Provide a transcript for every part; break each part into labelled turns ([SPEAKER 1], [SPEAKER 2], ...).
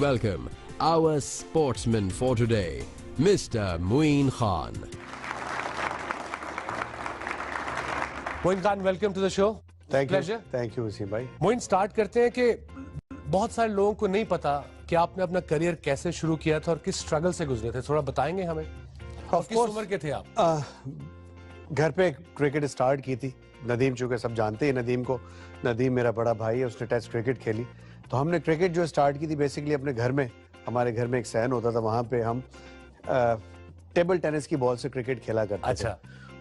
[SPEAKER 1] Welcome our sportsman for today, Mr. Muin Khan.
[SPEAKER 2] Muin Khan, welcome to the show.
[SPEAKER 3] Thank
[SPEAKER 2] you.
[SPEAKER 3] Thank you, Wasim भाई.
[SPEAKER 2] Muin, start करते हैं कि बहुत सारे लोगों को नहीं पता कि आपने अपना करियर कैसे शुरू किया था और किस स्ट्रगल से गुजरे थे. थोड़ा बताएंगे हमें. किस उम्र के थे आप?
[SPEAKER 3] घर पे क्रिकेट स्टार्ट की थी. नदीम, चूंकि सब जानते हैं नदीम को. नदीम मेरा बड़ा भाई है, उसने टेस्ट क्रिकेट खेली. तो हमने क्रिकेट जो स्टार्ट की थी बेसिकली अपने घर में. हमारे घर में एक सहन होता था, वहाँ पे हम टेबल टेनिस की बॉल से क्रिकेट खेला करते थे.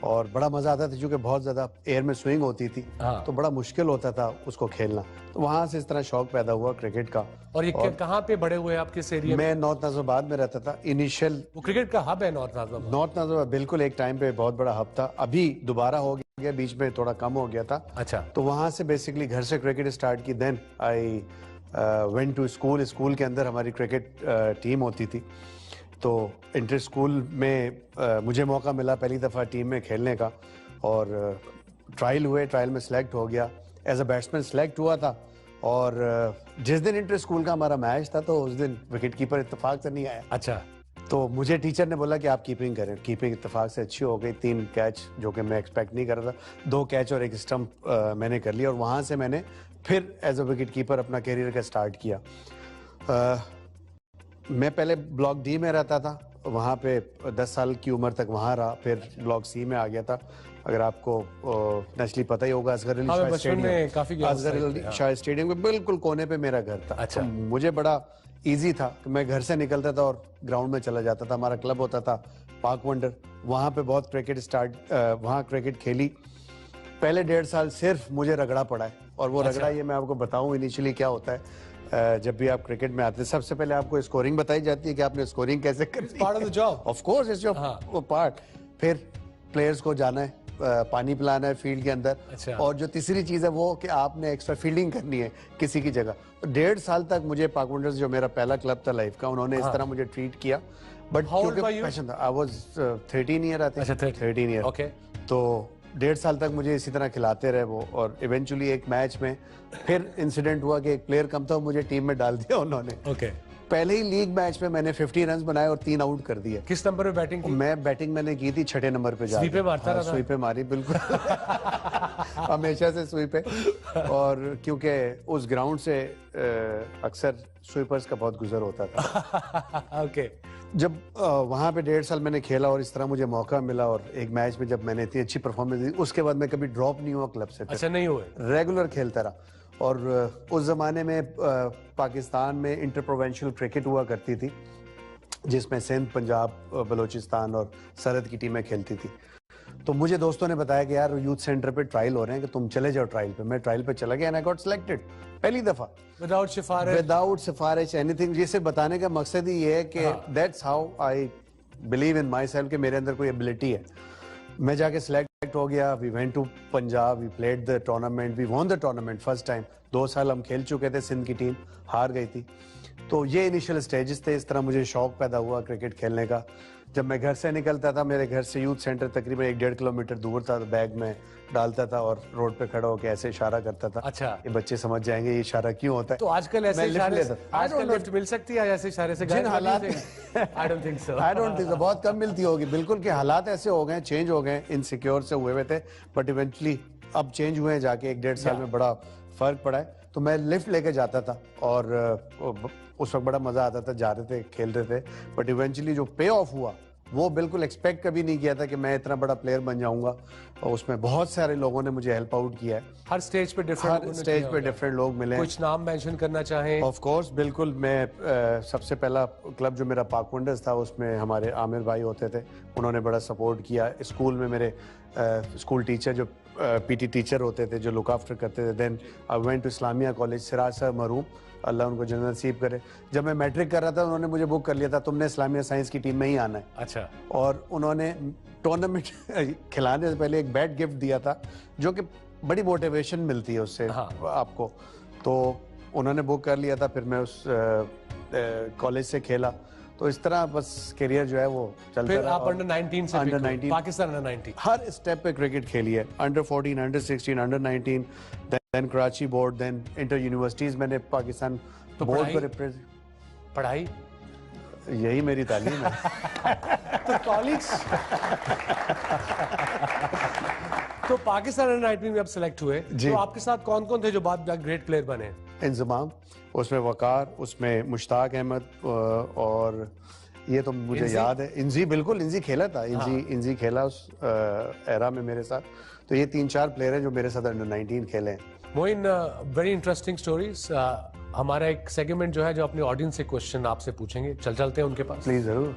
[SPEAKER 3] और बड़ा मजा आता था क्योंकि बहुत ज्यादा एयर में स्विंग होती थी. तो बड़ा मुश्किल होता था उसको खेलना. तो वहां से इस तरह शौक पैदा हुआ क्रिकेट का.
[SPEAKER 2] और ये कहाँ पे बड़े हुए आप, किस एरिया में?
[SPEAKER 3] मैं नॉर्थ नाजिबाबाद में रहता था. इनिशियल
[SPEAKER 2] वो क्रिकेट का हब है नॉर्थ नाजिबाबाद.
[SPEAKER 3] नॉर्थ नाजिबाबाद बिल्कुल एक टाइम पे बहुत बड़ा हब था. अभी दोबारा हो गया, बीच में थोड़ा कम हो गया था.
[SPEAKER 2] अच्छा.
[SPEAKER 3] तो वहां से बेसिकली घर से क्रिकेट स्टार्ट की. Then I went to school. School के अंदर हमारी क्रिकेट टीम होती थी. तो इंटर स्कूल में मुझे मौका मिला पहली दफ़ा टीम में खेलने का. और ट्रायल हुए, ट्रायल में सिलेक्ट हो गया. एज अ बैट्समैन सिलेक्ट हुआ था. और जिस दिन इंटर स्कूल का हमारा मैच था तो उस दिन विकेट कीपर इत्तेफाक से नहीं आया.
[SPEAKER 2] अच्छा.
[SPEAKER 3] तो मुझे टीचर ने बोला कि आप कीपिंग करें. कीपिंग इत्तेफाक से अच्छी हो गई. 3 कैच जो कि मैं एक्सपेक्ट नहीं कर रहा था. 2 कैच और 1 स्टंप मैंने कर लिया. और वहाँ से मैंने फिर एज अ विकेट कीपर अपना करियर का स्टार्ट किया. मैं पहले ब्लॉक डी में रहता था. वहाँ पे 10 साल की उम्र तक वहाँ रहा. फिर ब्लॉक सी में आ गया था. अगर आपको नेशनली पता ही होगा, असगर अली शाह स्टेडियम के बिल्कुल कोने पे मेरा घर था.
[SPEAKER 2] अच्छा.
[SPEAKER 3] तो मुझे बड़ा इजी था कि मैं घर से निकलता था और ग्राउंड में चला जाता था. हमारा क्लब होता था पाक वंडर. वहाँ पे बहुत वहाँ क्रिकेट खेली. पहले 1.5 साल सिर्फ मुझे रगड़ा पड़ा है. और वो रगड़ा ये मैं आपको बताऊं इनिशियली क्या होता है. जब भी आप क्रिकेट में आते हैं सबसे पहले आपको स्कोरिंग बताई जाती है कि आपने स्कोरिंग कैसे करनी है.
[SPEAKER 2] Part of the job.
[SPEAKER 3] Of course it's your part. फिर प्लेयर्स को जाना है, पानी पिलाना है फील्ड के अंदर.
[SPEAKER 2] अच्छा.
[SPEAKER 3] और जो तीसरी चीज है वो कि आपने एक्स्ट्रा फील्डिंग करनी है किसी की जगह. तो 1.5 साल तक मुझे पाक वंडर्स जो मेरा पहला क्लब था लाइफ का, उन्होंने इस तरह मुझे ट्रीट किया. बट क्योंकि पैशन था, आई वाज 13 ईयर आते.
[SPEAKER 2] अच्छा,
[SPEAKER 3] 13 ईयर.
[SPEAKER 2] ओके.
[SPEAKER 3] तो 1.5 साल तक मुझे इसी तरह खिलाते रहे वो. और इवेंचुअली एक मैच में फिर इंसिडेंट हुआ कि एक प्लेयर कम था, मुझे टीम में डाल दिया उन्होंने.
[SPEAKER 2] ओके.
[SPEAKER 3] पहले ही लीग मैच में मैंने 50 रन बनाए और 3 आउट कर दिए.
[SPEAKER 2] किस नंबर पे बैटिंग की?
[SPEAKER 3] मैं बैटिंग मैंने की थी 6 नंबर पे.
[SPEAKER 2] स्वीप पे मारता रहा.
[SPEAKER 3] स्वीप पे मारी बिल्कुल. हमेशा से स्वीप पे. और क्योंकि उस ग्राउंड से अक्सर स्वीपर्स का बहुत गुजर होता था.
[SPEAKER 2] ओके.
[SPEAKER 3] जब वहाँ पे 1.5 साल मैंने खेला और इस तरह मुझे मौका मिला. और एक मैच में जब मैंने इतनी अच्छी परफॉर्मेंस दी, उसके बाद मैं कभी ड्रॉप नहीं हुआ क्लब से.
[SPEAKER 2] अच्छा, नहीं हुए?
[SPEAKER 3] रेगुलर खेलता रहा. और उस जमाने में पाकिस्तान में इंटर प्रोविंशियल क्रिकेट हुआ करती थी जिसमें सिंध, पंजाब, बलूचिस्तान और सरहद की टीमें खेलती थी. तो मुझे दोस्तों ने बताया कि यार यूथ सेंटर पे ट्रायल हो रहे हैं कि तुम चले जाओ ट्रायल पे. मैं ट्रायल पे चला गया एंड आई गॉट सिलेक्टेड पहली दफा. विदाउट सिफारिश एनीथिंग. जिसे बताने का मकसद ही ये है कि that's how I believe in my self कि मेरे अंदर कोई एबिलिटी है. मैं जाके सिलेक्ट हो गया. We went to Punjab, we played the tournament, we won the tournament first time. 2 साल हम खेल चुके थे. सिंध की टीम हार गई थी. तो ये इनिशियल स्टेजेस थे. इस तरह मुझे शौक पैदा हुआ क्रिकेट खेलने का. जब मैं घर से निकलता था, मेरे घर से यूथ सेंटर तकरीबन 1-1.5 किलोमीटर दूर था. बैग में डालता था और रोड पे खड़ा होकर ऐसे इशारा करता था.
[SPEAKER 2] अच्छा.
[SPEAKER 3] ये बच्चे समझ जाएंगे ये इशारा क्यों होता है.
[SPEAKER 2] तो आजकल ऐसे इशारे, आजकल लिफ्ट मिल सकती है ऐसे इशारे से?
[SPEAKER 3] जिन हालात
[SPEAKER 2] आई डोंट थिंक सो.
[SPEAKER 3] बहुत कम मिलती होगी बिल्कुल. के हालात ऐसे हो गए, चेंज हो गए. इनसिक्योर से हुए थे बट इवेंचुअली अब चेंज हुए हैं जाके. 1-1.5 साल में बड़ा फर्क पड़ा है. तो मैं लिफ्ट लेके जाता था और उस वक्त बड़ा मजा आता था. जा रहे थे, खेल रहे थे. बट इवेंचुअली जो पे ऑफ हुआ वो बिल्कुल एक्सपेक्ट कभी नहीं किया था कि मैं इतना बड़ा प्लेयर बन जाऊंगा. और उसमें बहुत सारे लोगों ने मुझे हेल्प आउट किया है.
[SPEAKER 2] हर स्टेज पे
[SPEAKER 3] डिफरेंट लोग मिले.
[SPEAKER 2] कुछ नाम मेंशन करना चाहें?
[SPEAKER 3] ऑफ कोर्स बिल्कुल. मैं सबसे पहला क्लब जो मेरा पाक वंडर्स था उसमें हमारे आमिर भाई होते थे. उन्होंने बड़ा सपोर्ट किया. स्कूल में मेरे स्कूल टीचर जो पीटी टीचर होते थे जो लुक आफ्टर करते थे. Then I went to Islamia college. Siraj साहब मरूम, अल्लाह उनको जन्नत नसीब करे. जब मैं मैट्रिक कर रहा था उन्होंने मुझे बुक कर लिया था, तुमने इस्लामिया साइंस की टीम में ही आना है.
[SPEAKER 2] अच्छा.
[SPEAKER 3] और उन्होंने टूर्नामेंट खिलाने से पहले एक बैट गिफ्ट दिया था जो कि बड़ी मोटिवेशन मिलती है उससे. आपको. तो उन्होंने बुक कर लिया था. फिर मैं उस कॉलेज से खेला. तो इस तरह बस करियर जो है वो चलता रहा.
[SPEAKER 2] आप अंडर 19 से
[SPEAKER 3] अंडर 19
[SPEAKER 2] पाकिस्तान अंडर 19
[SPEAKER 3] हर स्टेप पे क्रिकेट खेली है. Under 14, under 16, under 19, then Karachi board, then inter universities मैंने पाकिस्तान बोर्ड को रिप्रेजेंट.
[SPEAKER 2] पढ़ाई?
[SPEAKER 3] यही मेरी तालीम है।
[SPEAKER 2] तो कॉलेज? तो पाकिस्तान अंडर 19 में आप सिलेक्ट हुए,
[SPEAKER 3] जी।
[SPEAKER 2] तो आपके साथ कौन कौन थे जो बाद में ग्रेट प्लेयर बने?
[SPEAKER 3] इंजमाम, उसमें वकार, उसमें मुश्ताक अहमद और ये तो मुझे याद है, इंजी, बिल्कुल इंजी खेला था, इंजी खेला उस एरा में मेरे साथ। तो ये 3-4 प्लेयर हैं जो मेरे साथ अंडर 19 खेले हैं।
[SPEAKER 2] Moin, very interesting stories. हमारा एक सेगमेंट जो है जो अपने ऑडियंस से क्वेश्चन आपसे पूछेंगे, चलते हैं उनके पास।
[SPEAKER 3] प्लीज जरूर।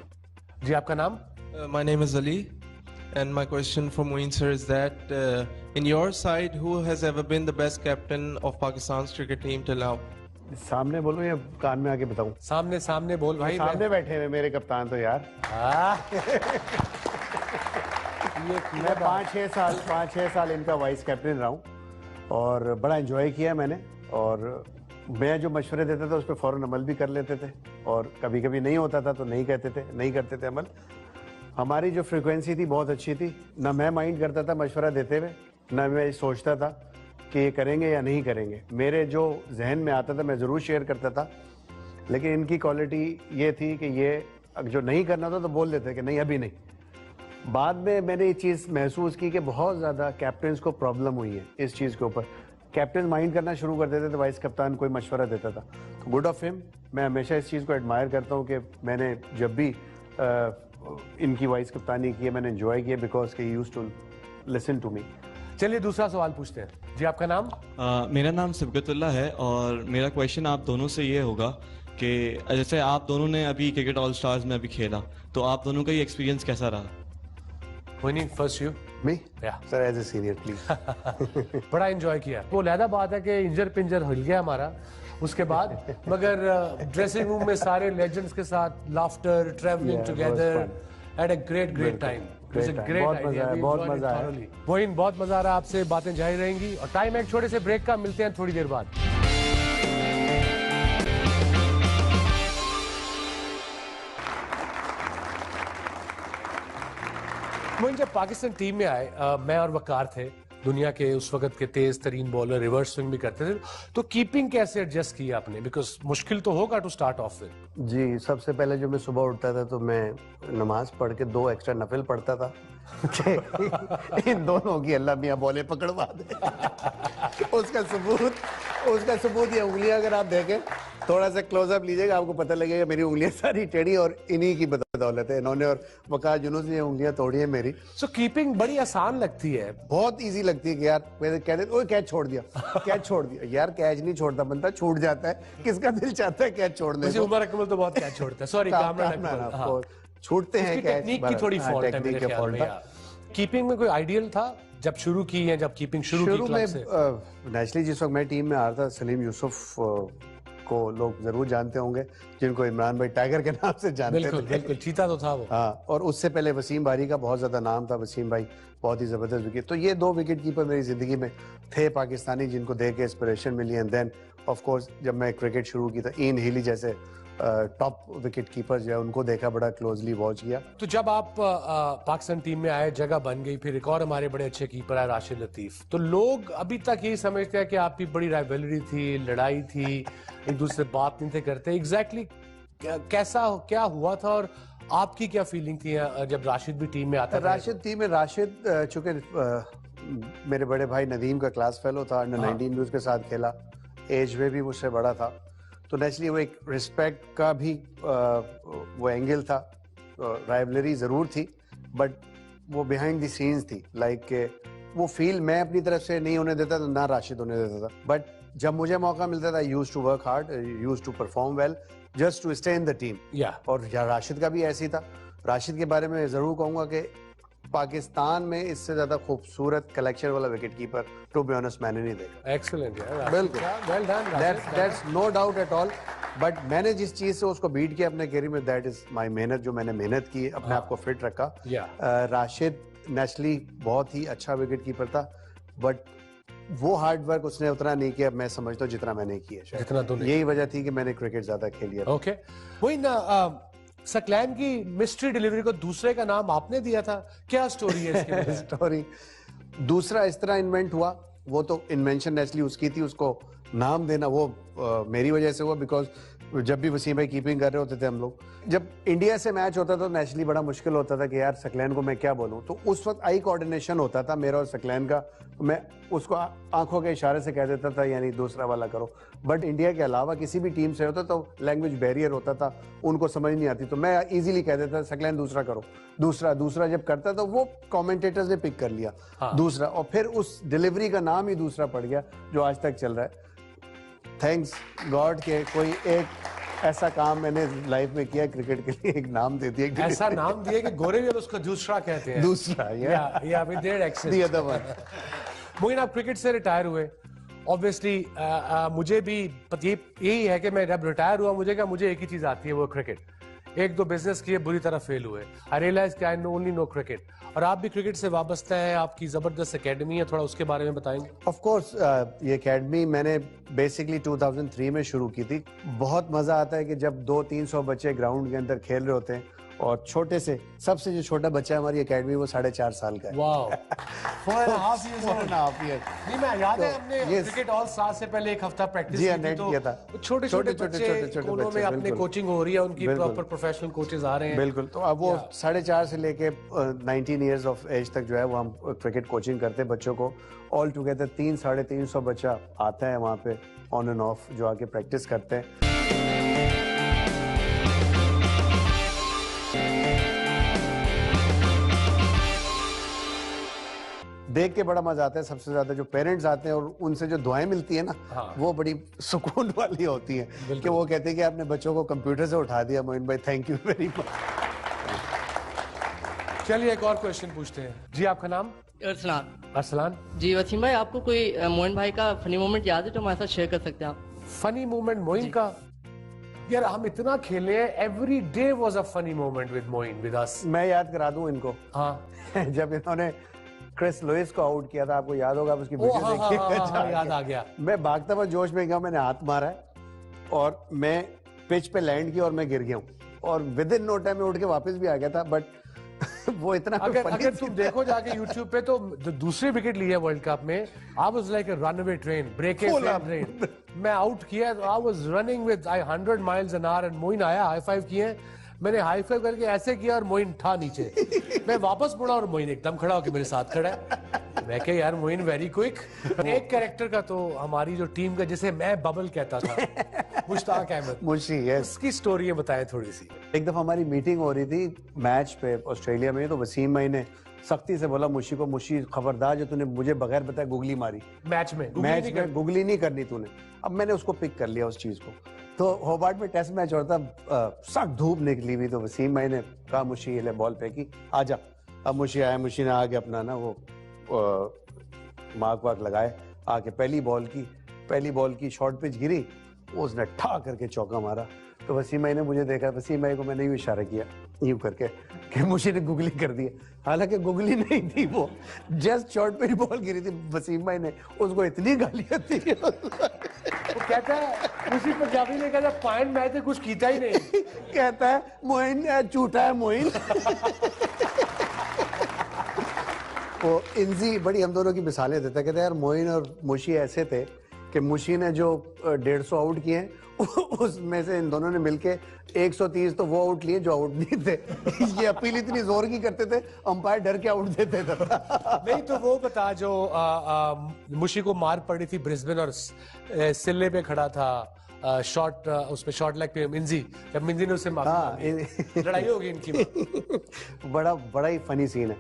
[SPEAKER 2] जी, आपका नाम?
[SPEAKER 4] My name is Ali, and my question for Moeen sir is that in your side, who has ever been the best captain of Pakistan's cricket team till now?
[SPEAKER 3] सामने बोलो या कान में आके बताऊं?
[SPEAKER 2] सामने बोल भाई।
[SPEAKER 3] सामने बैठे हुए मेरे कप्तान तो यार। मैं 5-6 साल इनका वाइस कैप्टन रहा हूँ और बड़ा एंजॉय किया मैंने। और मैं जो मशवरे देता था उस पर फौरन अमल भी कर लेते थे, और कभी कभी नहीं होता था तो नहीं करते थे अमल। हमारी जो फ्रीक्वेंसी थी बहुत अच्छी थी, ना मैं माइंड करता था मशवरा देते हुए, ना मैं सोचता था कि ये करेंगे या नहीं करेंगे। मेरे जो जहन में आता था मैं ज़रूर शेयर करता था, लेकिन इनकी क्वालिटी ये थी कि ये जो नहीं करना था तो बोल देते कि नहीं अभी नहीं। बाद में मैंने ये चीज़ महसूस की कि बहुत ज़्यादा कैप्टन्स को प्रॉब्लम हुई है इस चीज़ के ऊपर। कैप्टन माइंड करना शुरू कर देते थे, वाइस कप्तान कोई मशवरा देता था तो गुड ऑफ हिम। मैं हमेशा इस चीज़ को एडमायर करता हूँ कि मैंने जब भी इनकी वाइस कप्तानी की है मैंने एंजॉय किया, बिकॉज के used to listen to me.
[SPEAKER 2] चलिए दूसरा सवाल पूछते हैं। जी, आपका नाम?
[SPEAKER 5] मेरा नाम सिबगतुल्लाह है और मेरा क्वेश्चन आप दोनों से ये होगा कि जैसे आप दोनों ने अभी क्रिकेट ऑल स्टार्स में अभी खेला, तो आप दोनों का ये एक्सपीरियंस कैसा रहा?
[SPEAKER 2] Winning first you.
[SPEAKER 3] मी?
[SPEAKER 2] या
[SPEAKER 3] sir as a senior please.
[SPEAKER 2] बड़ा एंजॉय किया। वो लहदा बात है कि इंजर पिंजर हिल गया हमारा उसके बाद, मगर ड्रेसिंग रूम में सारे लेजेंड्स के साथ laughter, travelling together, had a great time.
[SPEAKER 3] बहुत मजा आया।
[SPEAKER 2] मोइन, बहुत मजा आ रहा है, आपसे बातें जारी रहेंगी। और टाइम एक छोटे से ब्रेक का, मिलते हैं थोड़ी देर बाद। मोइन, जब पाकिस्तान टीम में आए, मैं और वकार थे, दुनिया के उस वक्त के तेज तरीन बॉलर, रिवर्स स्विंग भी करते थे, तो कीपिंग कैसे एडजस्ट किया आपने? बिकॉज मुश्किल तो होगा टू स्टार्ट ऑफ विद।
[SPEAKER 3] जी, सबसे पहले जो मैं सुबह उठता था तो मैं नमाज पढ़ के 2 एक्स्ट्रा नफिल पढ़ता था इन दोनों की अल्लाह मियां बॉलें पकड़वा दे। उसका सबूत ये उंगलियां अगर आप देखें, थोड़ा सा क्लोजअप लीजिएगा, आपको पता लगेगा मेरी उंगलियां सारी टेढ़ी और इन्हीं की बदौलत है। इन्होंने और वकार जुनूस ने उंगलियां तोड़ी है मेरी।
[SPEAKER 2] सो कीपिंग बड़ी आसान लगती है,
[SPEAKER 3] बहुत इजी लगती है कि यार कहते ओए कैच छोड़ दिया यार, कैच नहीं छोड़ता बंदा, छूट जाता है। किसका दिल चाहता है कैच छोड़ने को?
[SPEAKER 2] उमर अकमल तो बहुत कैच छोड़ता है। सॉरी, कामरान
[SPEAKER 3] छूटते हैं कैच।
[SPEAKER 2] टेक्निक की थोड़ी फॉल्ट है मेरे ख्याल में। कीपिंग में कोई आइडियल था जब शुरू की है, जब कीपिंग शुरू की क्लब से?
[SPEAKER 3] नेचुरली जिस वक्त मैं टीम में आ रहा था, सलीम यूसुफ को लोग जरूर जानते होंगे, जिनको इमरान भाई टाइगर के नाम से जानते थे।
[SPEAKER 2] बिल्कुल, चीता तो था वो।
[SPEAKER 3] हाँ, और उससे पहले वसीम बारी का बहुत ज्यादा नाम था। वसीम भाई बहुत ही जबरदस्त विकेट। तो ये 2 विकेट कीपर मेरी जिंदगी में थे पाकिस्तानी, जिनको देख के इंस्पिरेशन मिली। एंड देन ऑफ कोर्स जब मैं क्रिकेट शुरू की था, इन हीली जैसे टॉप विकेट कीपर जो है उनको देखा, बड़ा क्लोजली वॉच किया।
[SPEAKER 2] तो जब आप पाकिस्तान टीम में आए, जगह बन गई, फिर एक और हमारे बड़े अच्छे कीपर आए, राशिद लतीफ, तो लोग अभी तक यही समझते हैं कि आपकी बड़ी राइवलरी थी, लड़ाई थी, एक दूसरे बात नहीं थे करते। एग्जैक्टली क्या हुआ था और आपकी क्या फीलिंग थी जब राशिद भी टीम में आता था?
[SPEAKER 3] राशिद चूंकि मेरे बड़े भाई नदीम का क्लास फेलो था, अंडर 19 भी उसके साथ खेला, एज में भी मुझसे बड़ा था, तो नेचुरली वो एक रिस्पेक्ट का भी वो एंगल था। राइवलरी जरूर थी, बट वो बिहाइंड द सीन्स थी। लाइक वो फील मैं अपनी तरफ से नहीं होने देता था, ना राशिद होने देता था। बट जब मुझे मौका मिलता था, used to work hard, used to perform well, just to stay in the team. और राशिद का भी ऐसी था। राशिद के बारे में जरूर कहूंगा कि पाकिस्तान में इससे ज्यादा खूबसूरत कलेक्शन वाला wicket keeper to be honest मैंने नहीं देखा।
[SPEAKER 2] एक्सीलेंट यार,
[SPEAKER 3] बिल्कुल,
[SPEAKER 2] well done,
[SPEAKER 3] that's no doubt at all. But मैंने जिस चीज से उसको बीट किया अपने करियर में, दैट इज माय मेहनत, जो मैंने मेहनत की, अपने आप को फिट रखा। राशिद नेचुरली बहुत ही अच्छा विकेट कीपर था, बट वो हार्ड वर्क उसने उतना नहीं किया, मैं समझता हूँ जितना मैंने किया।
[SPEAKER 2] जितना तो
[SPEAKER 3] यही वजह थी कि मैंने क्रिकेट ज्यादा खेली।
[SPEAKER 2] ओके, वही ना, सकलैन की मिस्ट्री डिलीवरी को दूसरे का नाम आपने दिया था, क्या स्टोरी है इसकी?
[SPEAKER 3] स्टोरी दूसरा इस तरह इन्वेंट हुआ, वो तो इन्वेंशन नेचुरली उसकी थी, उसको नाम देना वो मेरी वजह से हुआ, बिकॉज जब भी वसीम भाई कीपिंग कर रहे होते थे हम लोग, जब इंडिया से मैच होता था तो नेचुरली बड़ा मुश्किल होता था कि यार सकलैन को मैं क्या बोलूं, तो उस वक्त आई कोऑर्डिनेशन होता था मेरा और सकलैन का, तो मैं उसको आंखों के इशारे से कह देता था यानी दूसरा वाला करो। बट इंडिया के अलावा किसी भी टीम से होता तो लैंग्वेज बैरियर होता था, उनको समझ नहीं आती, तो मैं इजीली कह देता सकलैन दूसरा करो, दूसरा जब करता तो वो कमेंटेटर्स ने पिक कर लिया दूसरा, और फिर उस डिलीवरी का नाम ही दूसरा पड़ गया जो आज तक चल रहा है। थैंक्स गॉड के कोई एक ऐसा काम मैंने लाइफ में किया क्रिकेट के लिए, एक नाम दे दिया,
[SPEAKER 2] ऐसा नाम दिया कि गोरे भी उसको दूसरा कहते हैं।
[SPEAKER 3] दूसरा
[SPEAKER 2] या विद देयर एक्सेस। मोइन, आप क्रिकेट से रिटायर हुए, ऑब्वियसली मुझे भी यही है कि मैं जब रिटायर हुआ मुझे एक ही चीज आती है, वो क्रिकेट। एक दो बिजनेस किए, बुरी तरह फेल हुए। आई रियलाइज कि आई ओनली नो क्रिकेट। और आप भी क्रिकेट से वाबस्ता है, आपकी जबरदस्त एकेडमी है, थोड़ा उसके बारे में बताएंगे।
[SPEAKER 3] ऑफ कोर्स ये एकेडमी मैंने बेसिकली 2003 में शुरू की थी। बहुत मजा आता है कि जब 200-300 बच्चे ग्राउंड के अंदर खेल रहे होते हैं, और छोटे से सबसे जो छोटा बच्चा है हमारी एकेडमी वो 4.5 साल का है।
[SPEAKER 2] Wow,
[SPEAKER 3] 4.5 years।
[SPEAKER 2] नहीं, मैं याद है हमने क्रिकेट ऑल स्टार से पहले एक हफ्ता प्रैक्टिस की थी, तो
[SPEAKER 3] किया था।
[SPEAKER 2] छोटे बच्चे कोनों में अपने कोचिंग हो रही है, उनकी प्रॉपर प्रोफेशनल कोचेस आ रहे हैं।
[SPEAKER 3] बिल्कुल, तो अब वो 4.5 से लेके 19 इयर्स ऑफ एज तक जो है वो हम क्रिकेट कोचिंग करते हैं बच्चों को। ऑल टुगेदर 300-350 बच्चा आता है वहाँ पे ऑन एंड ऑफ, जो आके प्रैक्टिस करते हैं। देख के बड़ा मजा आता है। सबसे ज्यादा जो पेरेंट्स आते हैं और उनसे जो दुआएं मिलती है ना, वो बड़ी सुकून वाली होती हैं कि वो कहते हैं कि आपने बच्चों को कंप्यूटर से उठा दिया। मोइन भाई, थैंक यू वेरी मच।
[SPEAKER 2] चलिए एक और क्वेश्चन पूछते हैं जी। आपका नाम? अरसलान
[SPEAKER 6] जी। वसीम भाई, आपको कोई मोइन भाई का फनी मोमेंट याद है तो हमारे साथ शेयर कर सकते हैं आप?
[SPEAKER 2] फनी मोमेंट मोइन का? यार हम इतना खेले हैं, every day was a funny moment with Moin, with us.
[SPEAKER 3] मैं याद करा दूं इनको।
[SPEAKER 2] हाँ
[SPEAKER 3] जब इन्होंने क्रिस लुइस को आउट किया था, आपको याद होगा, उसकी वीडियो देखिए।
[SPEAKER 2] याद आ गया।
[SPEAKER 3] मैं भागता हुआ जोश में गया, मैंने हाथ मारा है और मैं पिच पे लैंड किया और मैं गिर गया हूँ, और विद इन नो टाइम में उठ के वापस भी आ गया था। बट वो इतना
[SPEAKER 2] अगर तुम देखो जाके YouTube पे, तो दूसरी विकेट ली है वर्ल्ड कप में, I was like a runaway train, break train. मैं आउट किया, I was running with 100 miles an hour, and Moin आया, हाई फाइव किए, मैंने हाई फाइव करके ऐसे किया और मोइन था नीचे। मैं वापस मुड़ा और मोइन एकदम खड़ा होकर मेरे साथ खड़ा है। मैं क्या यार, मोइन वेरी क्विक। एक कैरेक्टर का तो हमारी जो टीम का, जिसे मैं बबल कहता था, मुश्ताक अहमद
[SPEAKER 3] मुशी,
[SPEAKER 2] उसकी स्टोरी बताएं थोड़ी सी।
[SPEAKER 3] एक दफा हमारी मीटिंग हो रही थी मैच पे ऑस्ट्रेलिया में, तो वसीम भाई ने सख्ती से बोला मुशी को, मुशी खबरदार जो तूने मुझे बगैर बताए गुगली मारी
[SPEAKER 2] मैच में
[SPEAKER 3] गुगली नहीं करनी तूने। अब मैंने उसको पिक कर लिया उस चीज को। तो होबार्ट में टेस्ट मैच हो रहा था, सख्त धूप निकली हुई, तो वसीम भाई ने कहा मुशी ये ले बॉल फेंकी, आजा। अब मुशी आया, मुशी ने आके अपना ना वो मार्क वाक लगाए, आके पहली बॉल की शॉर्ट पिच गिरी, उसने ठा करके चौका मारा। तो वसीम भाई ने मुझे देखा, वसीम भाई को मैंने यूं इशारा किया यूं करके कि मुझे ने गुगली कर दी। हालांकि गुगली नहीं थी, वो जस्ट शॉर्ट पिच बॉल गिरी थी। वसीम भाई ने उसको इतनी गालियां दी, वो
[SPEAKER 2] कहता है उसी पंजाबी ने कहता पॉइंट मैं तो कुछ कीता ही नहीं।
[SPEAKER 3] कहता है मोइन झूठा है मोइन। वो इंजी बड़ी हम दोनों की मिसालें देता, कहता है यार मोइन और मुशी ऐसे थे कि मुशी ने जो 150 आउट किए हैं उसमें से इन दोनों ने मिलके 130 तो वो आउट लिए जो आउट नहीं थे। ये अपील इतनी जोर की करते थे, अंपायर डर के आउट देते थे।
[SPEAKER 2] नहीं तो वो बता, जो मुशी को मार पड़ी थी ब्रिस्बेन और सिल्ले पे खड़ा था, शॉट उसमें शॉट लेग पे मिंजी, जब मिंजी ने उससे लड़ाई होगी इनकी।
[SPEAKER 3] बड़ा ही फनी सीन है।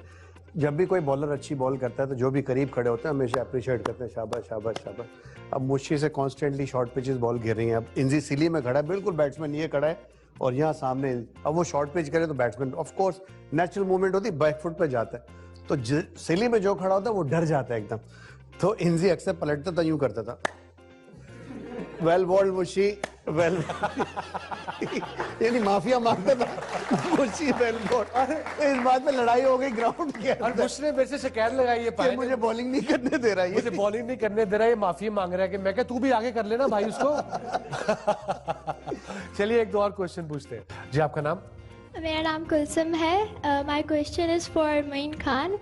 [SPEAKER 3] जब भी कोई बॉलर अच्छी बॉल करता है तो जो भी करीब खड़े होते हैं हमेशा अप्रिशिएट करते हैं, शाबाश शाबाश शाबाश। अब मुशी से कॉन्स्टेंटली शॉर्ट पिचेस बॉल गिर रही हैं। अब इंजी सिली में खड़ा है, बिल्कुल बैट्समैन ये खड़ा है और यहाँ सामने, अब वो शॉर्ट पिच करे तो batsman of course natural movement होती है, बैक फुट पे जाता है, तो सिली में जो खड़ा होता है वो डर जाता है एकदम। तो इंजी अक्सर पलटता था, यूं करता था, वेल बॉल्ड मुशी, वेल यानी माफिया मारता था मुशी, वेल बॉल्ड। इस बात में लड़ाई हो गई ग्राउंड के अंदर।
[SPEAKER 2] और मुझे मेरे से शिकायत लगाई है,
[SPEAKER 3] मुझे बॉलिंग नहीं करने दे रहा है,
[SPEAKER 2] मुझे बॉलिंग नहीं करने दे रहा है, माफी मांग रहा है। कि मैं क्या तू भी आगे कर लेना भाई उसको। चलिए एक दो और क्वेश्चन पूछते हैं जी। आपका नाम?
[SPEAKER 7] मेरा नाम कुलसुम है। My question is for Moin Khan.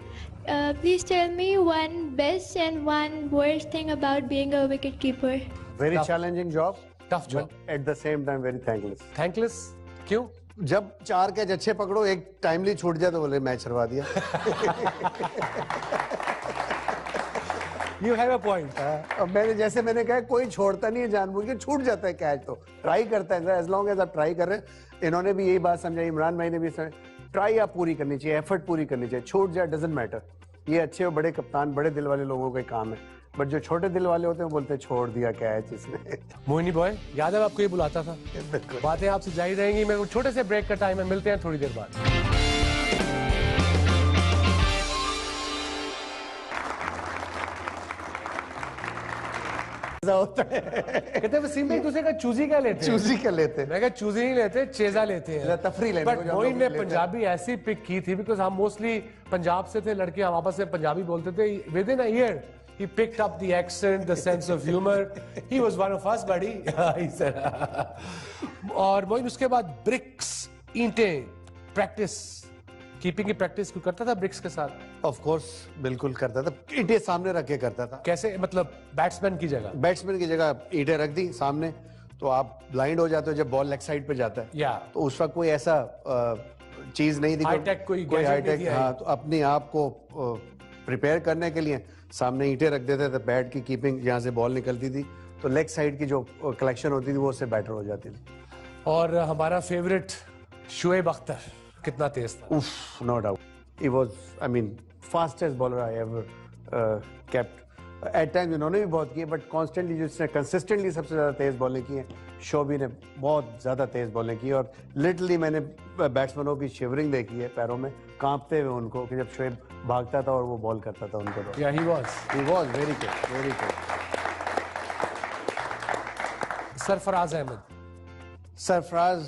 [SPEAKER 7] Please tell me one best and one worst thing about being a wicket keeper.
[SPEAKER 3] Very challenging job.
[SPEAKER 2] Tough job,
[SPEAKER 3] at the same time very thankless.
[SPEAKER 2] Thankless क्यों?
[SPEAKER 3] जब 4 catch अच्छे पकड़ो, एक timely छूट जाए तो बोले match हरवा दिया।
[SPEAKER 2] You have a point.
[SPEAKER 3] अब मैंने कहा कोई छोड़ता नहीं है जानबूझ के, छूट जाता है कैच तो ट्राई करता है, एज लॉन्ग एज आप ट्राई कर रहे हैं। इन्होंने भी यही बात समझाई, इमरान भाई ने भी समझाई, ट्राई आप पूरी करनी चाहिए, एफर्ट पूरी करनी चाहिए, छूट जाए डजंट मैटर। ये अच्छे और बड़े कप्तान, बड़े दिल वाले लोगों का काम है, बट जो छोटे दिल वाले होते हैं बोलते हैं छोड़ दिया कैच इसने।
[SPEAKER 2] मोहिनी बॉय, यादव आपको ये बुलाता था। बातें आपसे जारी रहेंगी, मेरे को छोटे से ब्रेक का टाइम है, मिलते हैं थोड़ी देर बाद।
[SPEAKER 3] होता है
[SPEAKER 2] कहते हैं वसीम भाई दूसरे का चूजी क्या लेते हैं?
[SPEAKER 3] चूजी क्या लेते हैं?
[SPEAKER 2] मैं कहा चूजी नहीं लेते, चेजा लेते हैं,
[SPEAKER 3] तफरी लेने
[SPEAKER 2] बट
[SPEAKER 3] को जो हम
[SPEAKER 2] मोइन
[SPEAKER 3] लोग
[SPEAKER 2] ने
[SPEAKER 3] लेते हैं।
[SPEAKER 2] पंजाबी ऐसी पिक की थी, बिकॉज हम मोस्टली पंजाब से थे लड़के, हम आपस में पंजाबी बोलते थे। With in a year he picked up the accent, the sense of humor. He was one of us, buddy. He said. और मोइन उसके बाद ब्रिक्स, ईंटें, प्रैक्टिस, कीपिंग की प्रैक्टिस करता था ब्रिक्स के साथ?
[SPEAKER 3] ऑफ कोर्स बिल्कुल करता था, ईंटें सामने रख के करता था।
[SPEAKER 2] कैसे, मतलब बैट्समैन की जगह?
[SPEAKER 3] बैट्समैन की जगह ईंटें रख दी सामने, तो आप ब्लाइंड हो जाते हो जब बॉल लेग साइड पे जाता है।
[SPEAKER 2] या
[SPEAKER 3] तो उस वक्त कोई ऐसा चीज नहीं थी,
[SPEAKER 2] हाईटेक कोई gadget
[SPEAKER 3] हाईटेक,
[SPEAKER 2] नहीं थी।
[SPEAKER 3] हाँ, तो अपने आप को प्रिपेयर करने के लिए सामने ईंटें रख देते थे, बैट की कीपिंग जहाँ से बॉल निकलती थी तो लेग साइड की जो कलेक्शन होती थी वो उससे बेटर हो जाती थी।
[SPEAKER 2] और हमारा फेवरेट शुएब अख्तर कितना तेज था?
[SPEAKER 3] उफ, no doubt, he was, I mean, fastest bowler I ever kept. At times इन्होंने भी बहुत किए, बट कॉन्स्टेंटली जिसने कंसिस्टेंटली सबसे ज्यादा तेज बॉलिंग की है, शोबी ने बहुत ज्यादा तेज बॉलिंग की है। और लिटरली मैंने बैट्समैनों की शिवरिंग देखी है पैरों में, कांपते हुए उनको, कि जब शोएब भागता था और वो बॉल करता था उनको। तो
[SPEAKER 2] yeah he was
[SPEAKER 3] very good, very good.
[SPEAKER 2] Sarfaraz Ahmed,
[SPEAKER 3] Sarfaraz,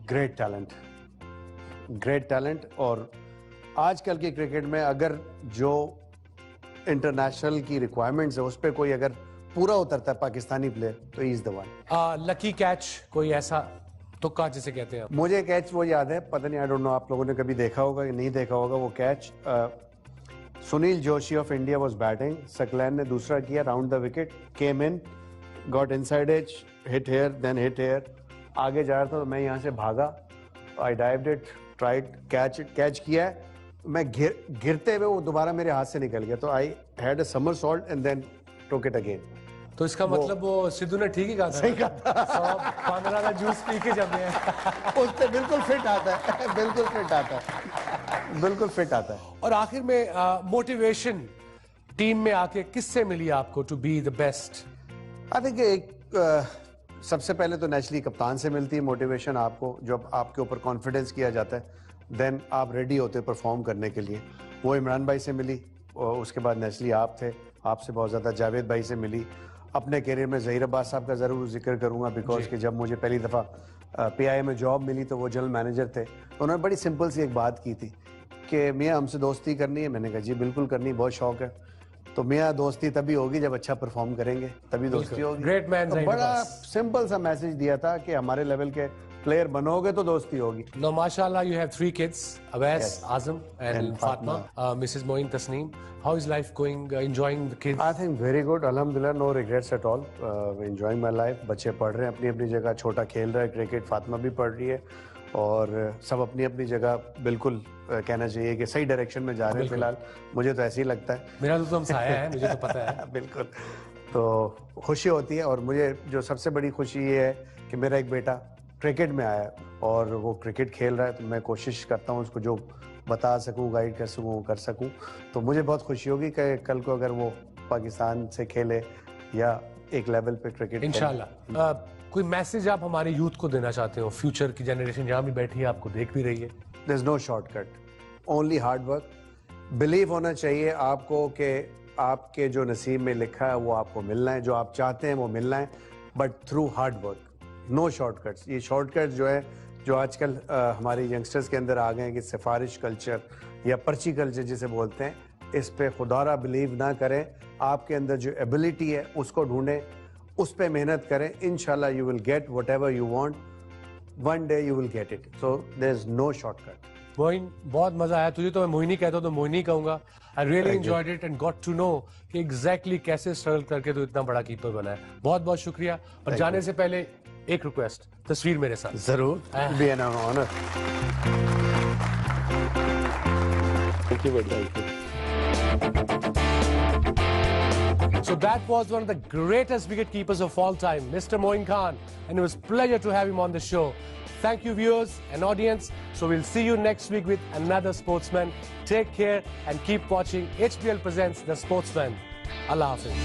[SPEAKER 3] great talent. और आजकल के क्रिकेट में अगर जो इंटरनेशनल की रिक्वायरमेंट्स है उस पर कोई अगर पूरा उतरता है पाकिस्तानी प्लेयर तो he is the one.
[SPEAKER 2] Lucky catch कोई ऐसा तुक्का जिसे कहते हैं?
[SPEAKER 3] मुझे कैच वो याद है, पता नहीं, आई डोंट नो आप लोगों ने कभी देखा होगा या नहीं देखा होगा वो catch. Sunil Joshi of India was batting, Saqlain ने दूसरा किया, round the wicket, came in, got inside edge, hit here, then hit here, आगे जा रहा था तो मैं यहाँ से भागा, I dived it, tried catch किया है, मैं गिरते हुए वो दोबारा मेरे हाथ से निकल गया, तो I had a somersault and then took it again.
[SPEAKER 2] तो इसका मतलब वो सिद्धू ने ठीक ही कहा था?
[SPEAKER 3] सही कहा था।
[SPEAKER 2] 15 का जूस पी के जब
[SPEAKER 3] उस पे बिल्कुल फिट आता है, बिल्कुल फिट आता है।
[SPEAKER 2] और आखिर में मोटिवेशन टीम में आके किससे मिली आपको to be the best?
[SPEAKER 3] I think एक सबसे पहले तो नेचुरली कप्तान से मिलती है मोटिवेशन आपको, जब आपके ऊपर कॉन्फिडेंस किया जाता है देन आप रेडी होते हैं परफॉर्म करने के लिए। वो इमरान भाई से मिली, और उसके बाद नेचुरली आप थे, आपसे बहुत ज़्यादा जावेद भाई से मिली। अपने करियर में ज़हीर अब्बास साहब का ज़रूर जिक्र करूँगा, बिकॉज कि जब मुझे पहली दफ़ा PIA में जॉब मिली तो वो जनरल मैनेजर थे, तो उन्होंने बड़ी सिंपल सी एक बात की थी कि मियाँ हमसे दोस्ती करनी है। मैंने कहा जी बिल्कुल करनी, बहुत शौक है। तो मियाँ दोस्ती तभी होगी जब अच्छा परफॉर्म करेंगे, तभी दोस्ती होगी।
[SPEAKER 2] Great man.
[SPEAKER 3] तो बड़ा सिंपल सा मैसेज दिया था कि हमारे लेवल के प्लेयर बनोगे तो दोस्ती होगी।
[SPEAKER 2] No, mashallah, you have 3 kids, Awais, Azam, and Fatma. Mrs. Moin Tasneem, how is life going? Enjoying the kids?
[SPEAKER 3] I think very good, alhamdulillah, no regrets at all. Enjoying my life. बच्चे पढ़ रहे हैं अपनी अपनी जगह, छोटा खेल रहा है क्रिकेट, फातिमा भी पढ़ रही है, और सब अपनी अपनी जगह बिल्कुल कहना चाहिए कि सही डायरेक्शन में जा रहे हैं फिलहाल। मुझे तो ऐसे ही लगता है।
[SPEAKER 2] मेरा तो तुम साया है, मुझे तो पता है।
[SPEAKER 3] बिल्कुल, तो खुशी होती है। और मुझे जो सबसे बड़ी खुशी ये है कि मेरा एक बेटा क्रिकेट में आया और वो क्रिकेट खेल रहा है, तो मैं कोशिश करता हूँ उसको जो बता सकूँ, गाइड कर सकूँ, वो कर सकूँ। तो मुझे बहुत खुशी होगी कि कल को अगर वो पाकिस्तान से खेले या एक लेवल पे क्रिकेट,
[SPEAKER 2] इंशाल्लाह। कोई मैसेज आप हमारे यूथ को देना चाहते हो? फ्यूचर की जनरेशन जहाँ भी बैठी है, आपको देख भी रही है।
[SPEAKER 3] There is no shortcut, only hard work. Believe होना चाहिए आपको कि आपके जो नसीब में लिखा है वो आपको मिलना है, जो आप चाहते हैं वो मिलना है, but through hard work, no shortcuts. ये शॉर्टकट्स जो है, जो आजकल हमारे यंगस्टर्स के अंदर आ गए हैं कि सिफारिश कल्चर या पर्ची कल्चर जिसे बोलते हैं, इस पे खुदारा बिलीव ना करें। आपके अंदर जो एबिलिटी है उसको ढूंढें, उस पे मेहनत करें, इंशाल्लाह you will get whatever you want, one day you will get it. So there is no shortcut.
[SPEAKER 2] Moin, बहुत मजा आया। तुझे तो मैं मोहिनी कहता हूँ तो मोहिनी कहूंगा। I really enjoyed it and got to know कि एग्जैक्टली कैसे स्ट्रगल करके तू इतना बड़ा कीपर बना है। बहुत बहुत शुक्रिया। और जाने से पहले एक रिक्वेस्ट, तस्वीर मेरे साथ।
[SPEAKER 3] जरूर, be an honour. Thank you बेटा।
[SPEAKER 2] So that was one of the greatest wicket keepers of all time, Mr. Moin Khan, and it was a pleasure to have him on the show. Thank you, viewers and audience. So we'll see you next week with another sportsman. Take care and keep watching HBL Presents The Sportsman. Allah Hafiz.